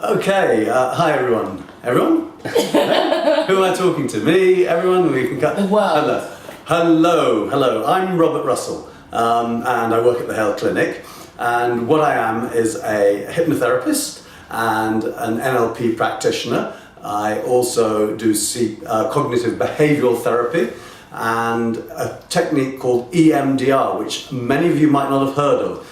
Okay, hi everyone. Everyone? Who am I talking to? Me? Everyone? We can cut. The world. Hello. I'm Robert Russell, and I work at the Health Clinic. And what I am is a hypnotherapist and an NLP practitioner. I also do cognitive behavioral therapy and a technique called EMDR, which many of you might not have heard of.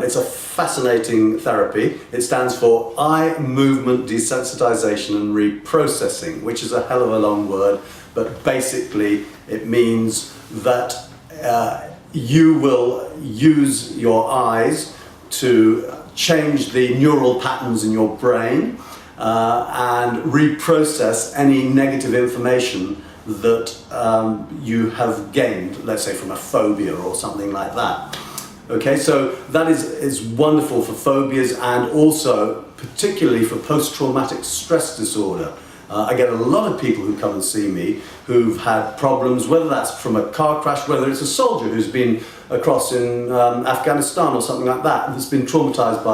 It's a fascinating therapy. It stands for Eye Movement Desensitization and Reprocessing, which is a hell of a long word, but basically it means that you will use your eyes to change the neural patterns in your brain and reprocess any negative information that you have gained, let's say from a phobia or something like that. Okay, so that is wonderful for phobias and also particularly for post-traumatic stress disorder. I get a lot of people who come and see me who've had problems, whether that's from a car crash, whether it's a soldier who's been across in Afghanistan or something like that, that's been traumatized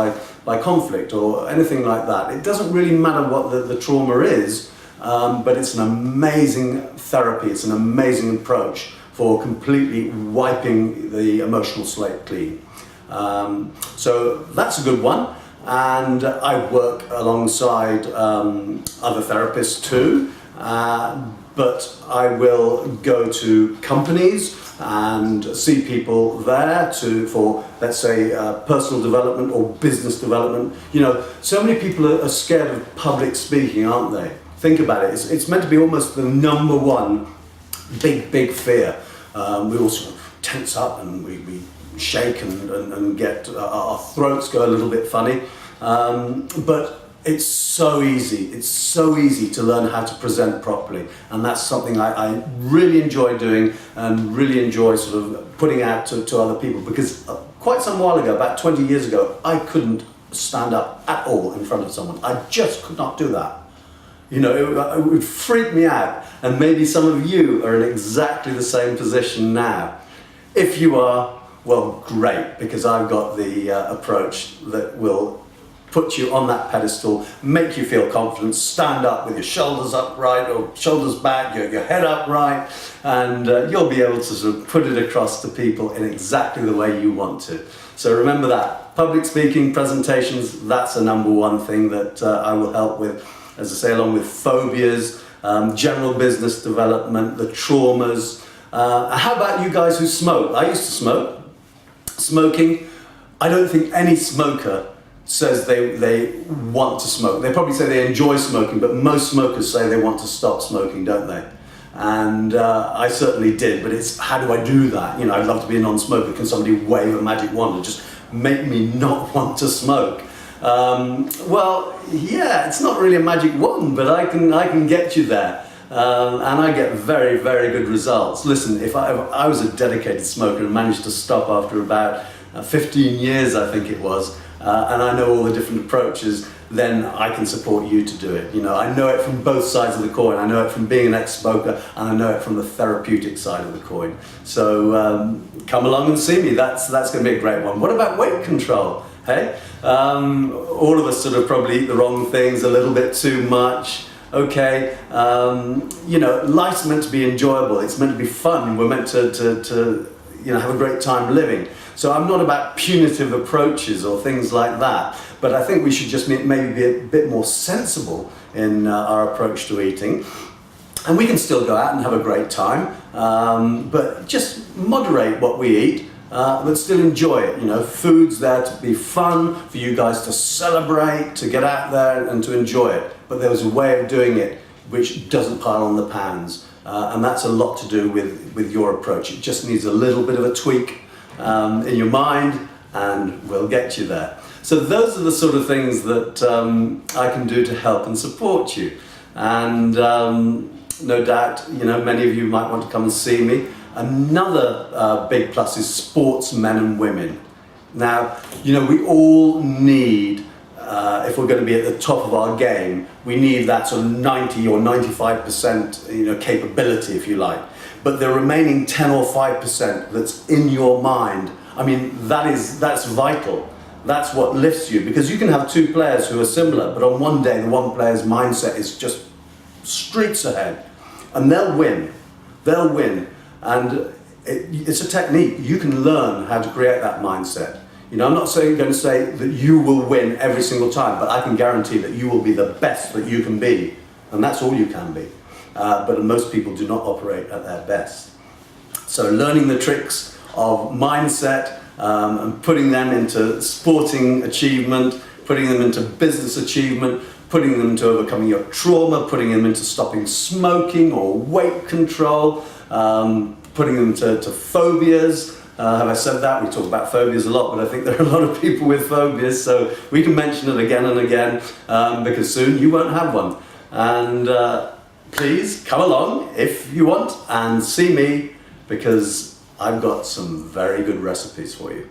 by conflict or anything like that. It doesn't really matter what the trauma is, but it's an amazing therapy, it's an amazing approach for completely wiping the emotional slate clean. So that's a good one. And I work alongside other therapists too, but I will go to companies and see people there for, let's say, personal development or business development. You know, so many people are scared of public speaking, aren't they? Think about it, it's meant to be almost the number one big fear. We all sort of tense up and we shake and get our throats go a little bit funny, but it's so easy to learn how to present properly, and that's something I really enjoy doing and really enjoy sort of putting out to other people, because quite some while ago, about 20 years ago, I couldn't stand up at all in front of someone. I just could not do that. You know, it would freak me out, and maybe some of you are in exactly the same position now. If you are, well, great, because I've got the approach that will put you on that pedestal, make you feel confident, stand up with your shoulders upright or shoulders back, your head upright, and you'll be able to sort of put it across to people in exactly the way you want to. So remember that. Public speaking, presentations, that's a number one thing that I will help with. As I say, along with phobias, general business development, the traumas. How about you guys who smoke? I used to smoke. Smoking, I don't think any smoker says they want to smoke. They probably say they enjoy smoking, but most smokers say they want to stop smoking, don't they? And I certainly did, but it's how do I do that? You know, I'd love to be a non-smoker. Can somebody wave a magic wand and just make me not want to smoke? Well, yeah, it's not really a magic wand, but I can get you there, and I get very good results. Listen, if I was a dedicated smoker and managed to stop after about 15 years, I think it was, and I know all the different approaches, then I can support you to do it. You know, I know it from both sides of the coin. I know it from being an ex-smoker, and I know it from the therapeutic side of the coin. So come along and see me. That's going to be a great one. What about weight control? Hey, all of us sort of probably eat the wrong things a little bit too much. Okay, you know, life's meant to be enjoyable. It's meant to be fun. We're meant to you know, have a great time living. So I'm not about punitive approaches or things like that, but I think we should just maybe be a bit more sensible in our approach to eating. And we can still go out and have a great time, but just moderate what we eat. But still enjoy it. You know, food's there to be fun, for you guys to celebrate, to get out there and to enjoy it. But there's a way of doing it which doesn't pile on the pounds. And that's a lot to do with your approach. It just needs a little bit of a tweak in your mind, and we'll get you there. So those are the sort of things that I can do to help and support you. And no doubt, you know, many of you might want to come and see me. Another big plus is sportsmen and women. Now, you know, we all need, if we're going to be at the top of our game, we need that sort of 90 or 95%, you know, capability, if you like. But the remaining 10 or 5% that's in your mind, I mean, that's vital. That's what lifts you, because you can have two players who are similar, but on one day the one player's mindset is just streets ahead, and they'll win. They'll win, and it's a technique. You can learn how to create that mindset. You know, I'm not going to say that you will win every single time, but I can guarantee that you will be the best that you can be, and that's all you can be. But most people do not operate at their best. So learning the tricks of mindset and putting them into sporting achievement, putting them into business achievement, putting them into overcoming your trauma, putting them into stopping smoking or weight control, putting them to phobias. Have I said that? We talk about phobias a lot, but I think there are a lot of people with phobias, so we can mention it again and again, because soon you won't have one. And please come along if you want and see me, because I've got some very good recipes for you.